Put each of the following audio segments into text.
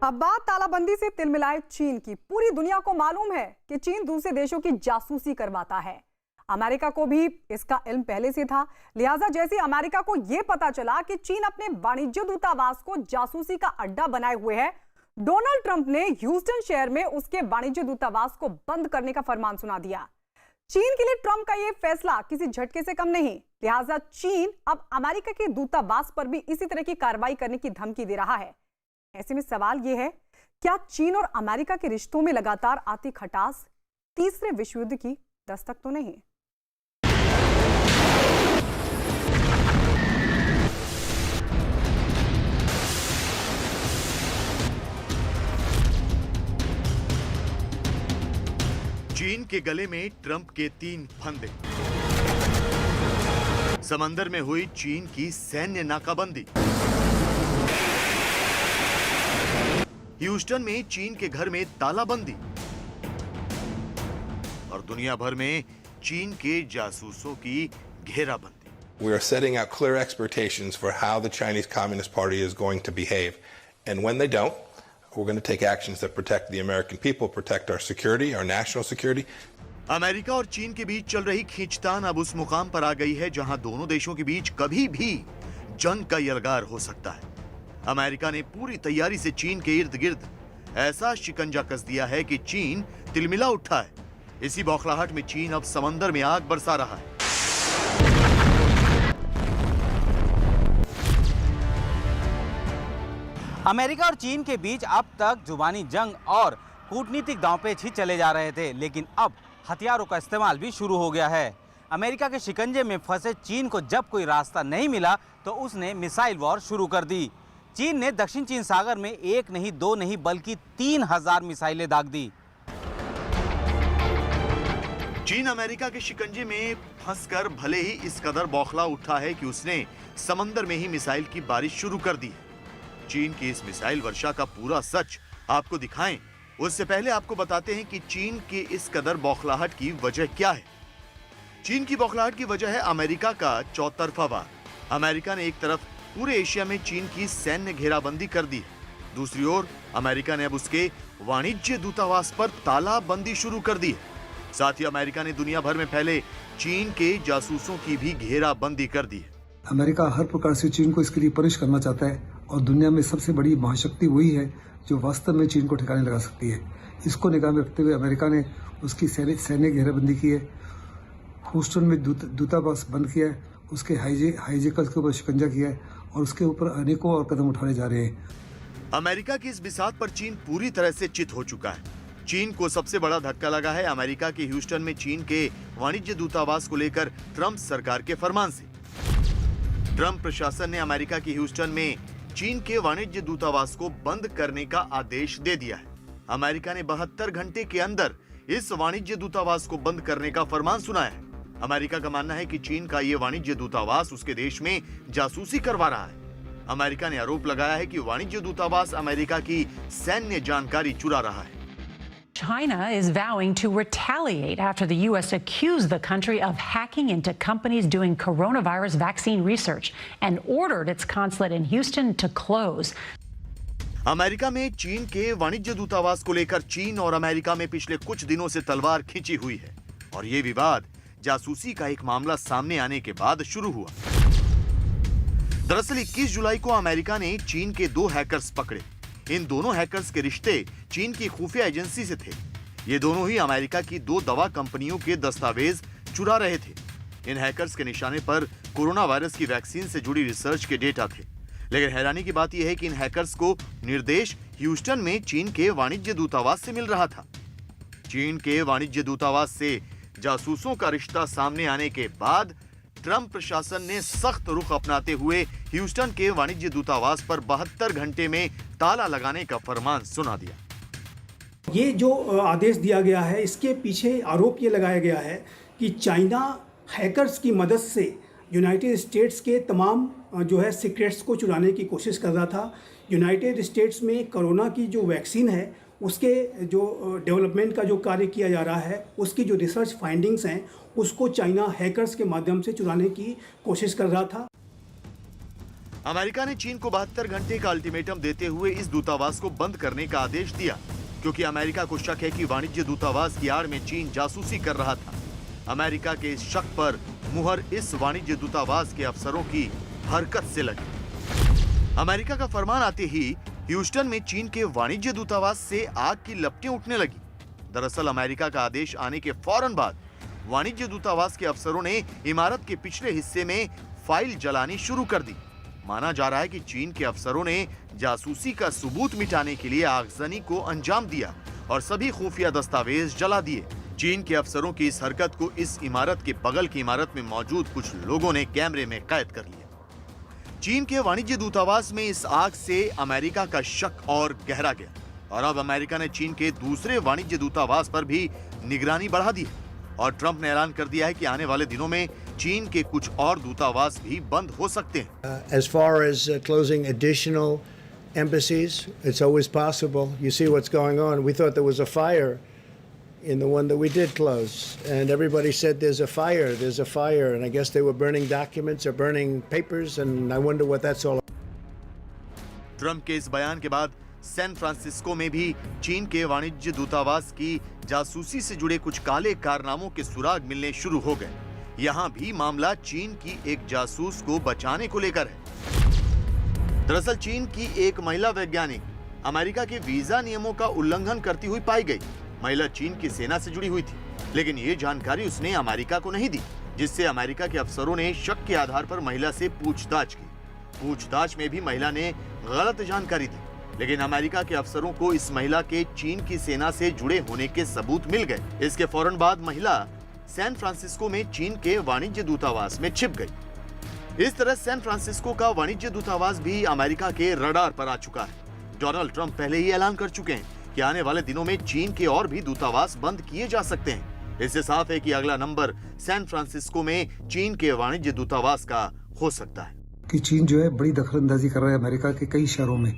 अब बात तालाबंदी से तिलमिलाए चीन की। पूरी दुनिया को मालूम है कि चीन दूसरे देशों की जासूसी करवाता है। अमेरिका को भी इसका इल्म पहले से था, लिहाजा जैसे अमेरिका को यह पता चला कि चीन अपने वाणिज्य दूतावास को जासूसी का अड्डा बनाए हुए है, डोनाल्ड ट्रंप ने ह्यूस्टन शहर में उसके वाणिज्य दूतावास को बंद करने का फरमान सुना दिया। चीन के लिए ट्रंप का यह फैसला किसी झटके से कम नहीं, लिहाजा चीन अब अमेरिका के दूतावास पर भी इसी तरह की कार्रवाई करने की धमकी दे रहा है। ऐसे में सवाल यह है, क्या चीन और अमेरिका के रिश्तों में लगातार आती खटास तीसरे विश्व युद्ध की दस्तक तो नहीं? चीन के गले में ट्रंप के 3 फंदे। समंदर में हुई चीन की सैन्य नाकाबंदी। ह्यूस्टन में चीन के घर में तालाबंदी। और दुनिया भर में चीन के जासूसों की घेराबंदी। We are setting out clear expectations for how the Chinese Communist Party is going to behave. And when they don't, we're going to take actions that protect the American people, protect our security, our national security. America और चीन के बीच चल रही खींचतान अब उस मुकाम पर आ गई है जहां दोनों देशों के बीच कभी भी जंग का यलगार हो सकता है। अमेरिका ने पूरी तैयारी से चीन के इर्द गिर्द ऐसा शिकंजा कस दिया है कि चीन तिलमिला उठा है। इसी बौखलाहट में चीन अब समंदर में आग बरसा रहा है। अमेरिका और चीन के बीच अब तक जुबानी जंग और कूटनीतिक दांवपेच ही चले जा रहे थे, लेकिन अब हथियारों का इस्तेमाल भी शुरू हो गया है। अमेरिका के शिकंजे में फंसे चीन को जब कोई रास्ता नहीं मिला तो उसने मिसाइल वॉर शुरू कर दी। चीन ने दक्षिण चीन सागर में 1 नहीं 2 नहीं बल्कि 3000 मिसाइलें दाग दी। चीन अमेरिका के शिकंजे में फंसकर भले ही इस कदर बौखला उठा है कि उसने समंदर में ही मिसाइल की बारिश शुरू कर दी है। चीन की इस मिसाइल वर्षा का पूरा सच आपको दिखाएं, उससे पहले आपको बताते हैं कि चीन के इस कदर बौखलाहट की वजह क्या है। चीन की बौखलाहट की वजह है अमेरिका का चौतरफा वार। अमेरिका ने एक तरफ पूरे एशिया में चीन की सैन्य घेराबंदी कर दी है, दूसरी ओर अमेरिका ने अब उसके वाणिज्य दूतावास पर तालाबंदी शुरू कर दी है। साथ ही अमेरिका ने दुनिया भर में फैले चीन के जासूसों की भी घेराबंदी कर दी है। अमेरिका हर प्रकार से चीन को इसके लिए पनिश करना चाहता है और दुनिया में सबसे बड़ी महाशक्ति वही है जो वास्तव में चीन को ठिकाने लगा सकती है। इसको निगाह में रखते हुए अमेरिका ने उसकी सैन्य घेराबंदी की है, ह्यूस्टन में दूतावास बंद किया है, उसके हाईजेकर्स के ऊपर शिकंजा किया है और उसके ऊपर अनेकों और कदम उठाने जा रहे हैं। अमेरिका की इस बिसात पर चीन पूरी तरह से चित हो चुका है। चीन को सबसे बड़ा धक्का लगा है अमेरिका के ह्यूस्टन में चीन के वाणिज्य दूतावास को लेकर ट्रंप सरकार के फरमान से। ट्रंप प्रशासन ने अमेरिका के ह्यूस्टन में चीन के वाणिज्य दूतावास को बंद करने का आदेश दे दिया है। अमेरिका ने 72 घंटे के अंदर इस वाणिज्य दूतावास को बंद करने का फरमान सुनाया है। अमेरिका का मानना है कि चीन का ये वाणिज्य दूतावास उसके देश में जासूसी करवा रहा है। अमेरिका ने आरोप लगाया है कि वाणिज्य दूतावास अमेरिका की सैन्य जानकारी चुरा रहा है। China is vowing to retaliate after the U.S. accused the country of hacking into companies doing coronavirus vaccine research and ordered its consulate in Houston to close. America में चीन के वाणिज्य दूतावास को लेकर चीन और अमेरिका में पिछले कुछ दिनों से तलवार खींची हुई है और ये विवाद जासूसी का एक मामला सामने आने के बाद शुरू हुआ। दरअसल 21 जुलाई को अमेरिका ने चीन के 2 हैकर्स पकड़े। इन दोनों हैकर्स के रिश्ते चीन की खुफिया एजेंसी से थे। ये दोनों ही अमेरिका की 2 दवा कंपनियों के दस्तावेज चुरा रहे थे। इन हैकर्स के निशाने पर कोरोना वायरस की वैक्सीन से जुड़ी रिसर्च के डेटा थे। लेकिन हैरानी की बात यह है कि इन हैकर्स को निर्देश ह्यूस्टन में चीन के वाणिज्य दूतावास से मिल रहा था। चीन के वाणिज्य दूतावास से जासूसों का रिश्ता सामने आने के बाद ट्रंप प्रशासन ने सख्त रुख अपनाते हुए ह्यूस्टन के वाणिज्य दूतावास पर 72 घंटे में ताला लगाने का फरमान सुना दिया। ये जो आदेश दिया गया है, इसके पीछे आरोप ये लगाया गया है कि चाइना हैकर्स की मदद से यूनाइटेड स्टेट्स के तमाम जो है सीक्रेट्स को चुराने की कोशिश कर रहा था। यूनाइटेड स्टेट्स में कोरोना की जो वैक्सीन है उसके जो डेवलपमेंट का जो कार्य किया जा रहा है, उसकी जो रिसर्च फाइंडिंग्स हैं उसको चाइना हैकर्स के माध्यम से चुराने की कोशिश कर रहा था। अमेरिका ने चीन को 72 घंटे का अल्टीमेटम देते हुए इस दूतावास को बंद करने का आदेश दिया, क्योंकि अमेरिका को शक है कि वाणिज्य दूतावास की आड़ में चीन जासूसी कर रहा था। अमेरिका के इस शक पर मुहर इस वाणिज्य दूतावास के अफसरों की हरकत से लगी। अमेरिका का फरमान आते ही ह्यूस्टन में चीन के वाणिज्य दूतावास से आग की लपटें उठने लगी। दरअसल अमेरिका का आदेश आने के फौरन बाद वाणिज्य दूतावास के अफसरों ने इमारत के पिछले हिस्से में फाइल जलानी शुरू कर दी। माना जा रहा है कि चीन के अफसरों ने जासूसी का सबूत मिटाने के लिए आगजनी को अंजाम दिया और सभी खुफिया दस्तावेज जला दिए। चीन के अफसरों की इस हरकत को इस इमारत के बगल की इमारत में मौजूद कुछ लोगों ने कैमरे में कैद कर लिया। चीन के वाणिज्य दूतावास में इस आग से अमेरिका का शक और गहरा गया और अब अमेरिका ने चीन के दूसरे वाणिज्य दूतावास पर भी निगरानी बढ़ा दी है और ट्रंप ने ऐलान कर दिया है कि आने वाले दिनों में चीन के कुछ और दूतावास भी बंद हो सकते हैं। As far as closing additional embassies, it's always possible. You see what's going on. We thought there was a fire in the one that we did close, and everybody said there's a fire, and I guess they were burning documents or burning papers, and I wonder what that's all about. Trump के इस बयान के बाद San Francisco में भी चीन के वाणिज्य दूतावास की जासूसी से जुड़े कुछ काले कारनामों के सुराग मिलने शुरू हो गए। यहाँ भी मामला चीन की एक जासूस को बचाने को लेकर है। दरअसल चीन की एक महिला वैज्ञानिक अमेरिका के वीजा नियमों का उल्लंघन करती हुई पाई गई। महिला चीन की सेना से जुड़ी हुई थी, लेकिन ये जानकारी उसने अमेरिका को नहीं दी, जिससे अमेरिका के अफसरों ने शक के आधार पर महिला से पूछताछ की। पूछताछ में भी महिला ने गलत जानकारी दी, लेकिन अमेरिका के अफसरों को इस महिला के चीन की सेना से जुड़े होने के सबूत मिल गए। इसके फौरन बाद महिला सैन फ्रांसिस्को में चीन के वाणिज्य दूतावास में छिप गई। इस तरह सैन फ्रांसिस्को का वाणिज्य दूतावास भी अमेरिका के रडार पर आ चुका है। डोनाल्ड ट्रंप पहले ही ऐलान कर चुके हैं कि आने वाले दिनों में चीन के और भी दूतावास बंद किए जा सकते हैं। इससे साफ है कि अगला नंबर सैन फ्रांसिस्को में चीन के वाणिज्य दूतावास का हो सकता है। कि चीन जो है बड़ी दखलंदाजी कर रहा है अमेरिका के कई शहरों में,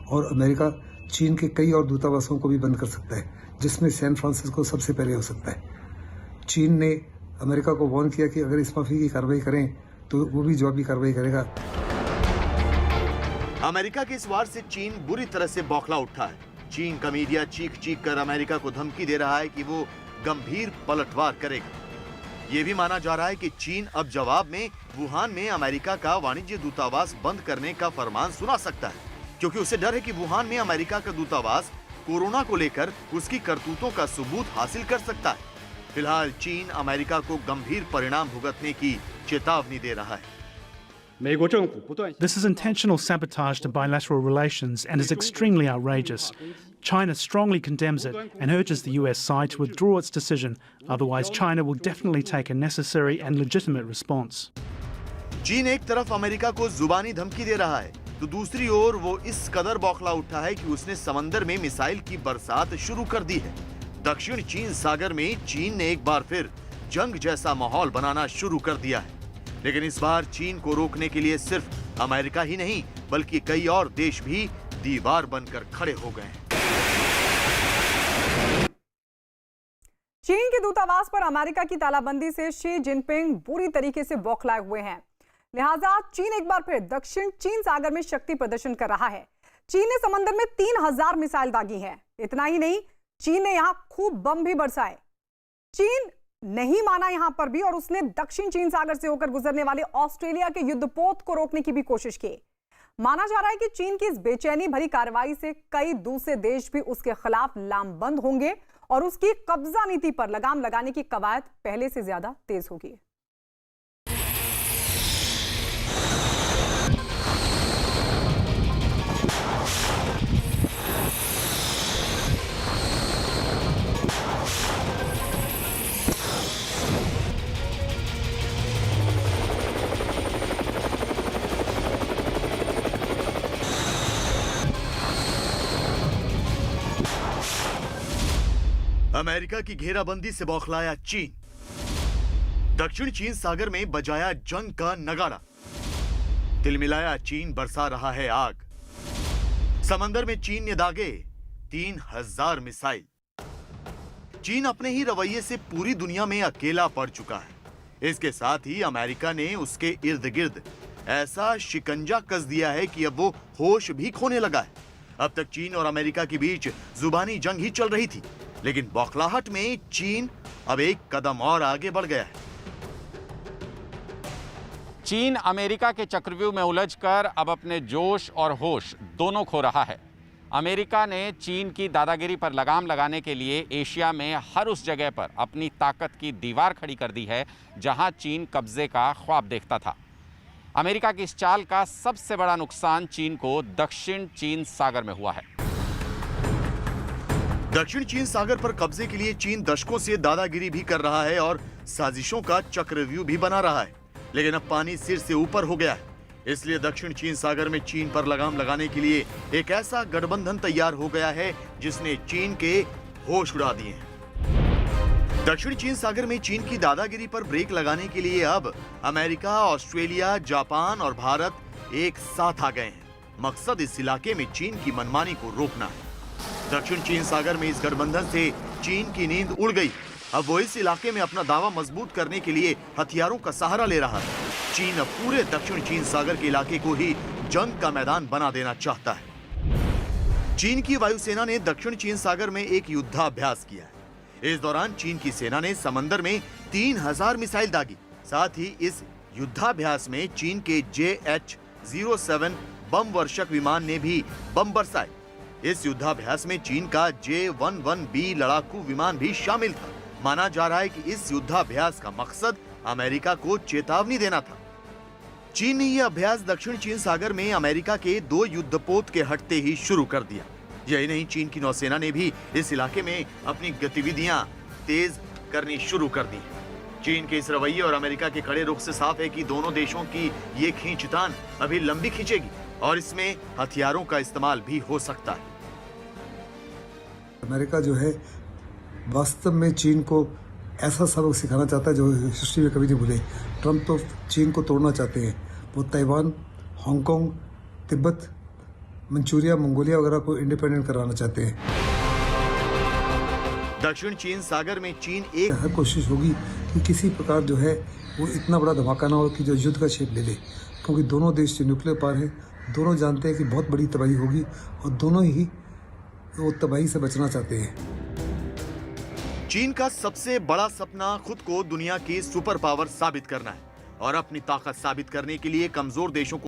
और अमेरिका चीन के कई और दूतावासों को भी बंद कर सकता है, जिसमें सैन फ्रांसिस्को सबसे पहले हो सकता है। चीन ने अमेरिका को वार्न किया कि अगर इस माफी की कार्रवाई करें तो वो भी जवाबी कार्रवाई करेगा। अमेरिका के इस वार से चीन बुरी तरह से बौखला उठा है। चीन का मीडिया चीख चीख कर अमेरिका को धमकी दे रहा है कि वो गंभीर पलटवार करेगा। ये भी माना जा रहा है कि चीन अब जवाब में वुहान में अमेरिका का वाणिज्य दूतावास बंद करने का फरमान सुना सकता है, क्योंकि उसे डर है कि वुहान में अमेरिका का दूतावास कोरोना को लेकर उसकी करतूतों का सबूत हासिल कर सकता है। फिलहाल चीन अमेरिका को गंभीर परिणाम भुगतने की चेतावनी दे रहा है। This is intentional sabotage to bilateral relations and is extremely outrageous. China strongly condemns it and urges the US side to withdraw its decision. Otherwise, China will definitely take a necessary and legitimate response. चीन एक तरफ America को जुबानी धमकी दे रहा है, तो दूसरी ओर वो इस कदर बौखला उठा है कि उसने समंदर में मिसाइल की बरसात शुरू कर दी है। दक्षिण चीन सागर में चीन ने एक बार फिर जंग जैसा माहौल बनाना शुरू कर दिया है। लेकिन इस बार चीन को रोकने के लिए सिर्फ अमेरिका ही नहीं, बल्कि कई और देश भी दीवार बनकर खड़े हो गए हैं। चीन के दूतावास पर अमेरिका की तालाबंदी से शी जिनपिंग बुरी तरीके से बौखलाए हुए हैं। लिहाजा चीन एक बार फिर दक्षिण चीन सागर में शक्ति प्रदर्शन कर रहा है। चीन ने समंदर में 3000 मिसाइल दागी है। इतना ही नहीं, चीन ने यहां खूब बम भी बरसाए। चीन नहीं माना यहां पर भी और उसने दक्षिण चीन सागर से होकर गुजरने वाले ऑस्ट्रेलिया के युद्धपोत को रोकने की भी कोशिश की। माना जा रहा है कि चीन की इस बेचैनी भरी कार्रवाई से कई दूसरे देश भी उसके खिलाफ लामबंद होंगे और उसकी कब्जा नीति पर लगाम लगाने की कवायद पहले से ज्यादा तेज होगी। अमेरिका की घेराबंदी से बौखलाया चीन। दक्षिण चीन सागर में बजाया जंग का नगाड़ा। तिलमिलाया चीन बरसा रहा है आग। समंदर में चीन ने दागे 3000 मिसाइल। चीन अपने ही रवैये से पूरी दुनिया में अकेला पड़ चुका है। इसके साथ ही अमेरिका ने उसके इर्द गिर्द ऐसा शिकंजा कस दिया है कि अब वो होश भी खोने लगा है। अब तक चीन और अमेरिका के बीच जुबानी जंग ही चल रही थी, लेकिन बौखलाहट में चीन अब एक कदम और आगे बढ़ गया है। चीन अमेरिका के चक्रव्यूह में उलझकर अब अपने जोश और होश दोनों खो रहा है। अमेरिका ने चीन की दादागिरी पर लगाम लगाने के लिए एशिया में हर उस जगह पर अपनी ताकत की दीवार खड़ी कर दी है जहां चीन कब्जे का ख्वाब देखता था। अमेरिका की इस चाल का सबसे बड़ा नुकसान चीन को दक्षिण चीन सागर में हुआ है। दक्षिण चीन सागर पर कब्जे के लिए चीन दशकों से दादागिरी भी कर रहा है और साजिशों का चक्रव्यूह भी बना रहा है, लेकिन अब पानी सिर से ऊपर हो गया है। इसलिए दक्षिण चीन सागर में चीन पर लगाम लगाने के लिए एक ऐसा गठबंधन तैयार हो गया है जिसने चीन के होश उड़ा दिए हैं। दक्षिण चीन सागर में चीन की दादागिरी पर ब्रेक लगाने के लिए अब अमेरिका, ऑस्ट्रेलिया, जापान और भारत एक साथ आ गए हैं। मकसद इस इलाके में चीन की मनमानी को रोकना है। दक्षिण चीन सागर में इस गठबंधन से चीन की नींद उड़ गई। अब वो इस इलाके में अपना दावा मजबूत करने के लिए हथियारों का सहारा ले रहा है। चीन अब पूरे दक्षिण चीन सागर के इलाके को ही जंग का मैदान बना देना चाहता है। चीन की वायुसेना ने दक्षिण चीन सागर में एक युद्धाभ्यास किया है। इस दौरान चीन की सेना ने समंदर में 3000 मिसाइल दागी। साथ ही इस युद्धाभ्यास में चीन के JH-07 बम वर्षक विमान ने भी बम बरसाए। इस युद्धाभ्यास में चीन का J-11B लड़ाकू विमान भी शामिल था। माना जा रहा है कि इस युद्धाभ्यास का मकसद अमेरिका को चेतावनी देना था। चीन ने यह अभ्यास दक्षिण चीन सागर में अमेरिका के 2 युद्धपोत के हटते ही शुरू कर दिया। यही नहीं, चीन की नौसेना ने भी इस इलाके में अपनी गतिविधियां तेज करनी शुरू कर दी। चीन के इस रवैये और अमेरिका के कड़े रुख से साफ है कि दोनों देशों की ये खींचतान अभी लंबी खींचेगी और इसमें हथियारों का इस्तेमाल भी हो सकता है। अमेरिका जो है वास्तव में चीन को ऐसा सबक सिखाना चाहता है जो हिस्ट्री में कभी नहीं भूले। ट्रंप तो चीन को तोड़ना चाहते हैं। वो Taiwan, Hong Kong, Tibet, Manchuria, Mongolia वगैरह को इंडिपेंडेंट कराना चाहते हैं। दक्षिण चीन सागर में चीन एक हर कोशिश होगी कि किसी प्रकार जो है वो इतना बड़ा धमाका ना हो कि जो युद्ध का शेप ले ले, क्योंकि दोनों देश जो न्यूक्लियर पावर है, दोनों जानते हैं कि बहुत बड़ी तबाही होगी और दोनों ही वो तबाही से बचना चाहते हैं। चीन का सबसे बड़ा सपना खुद को दुनिया की सुपर पावर साबित करना है और अपनी ताकत साबित करने के लिए कमजोर देशों को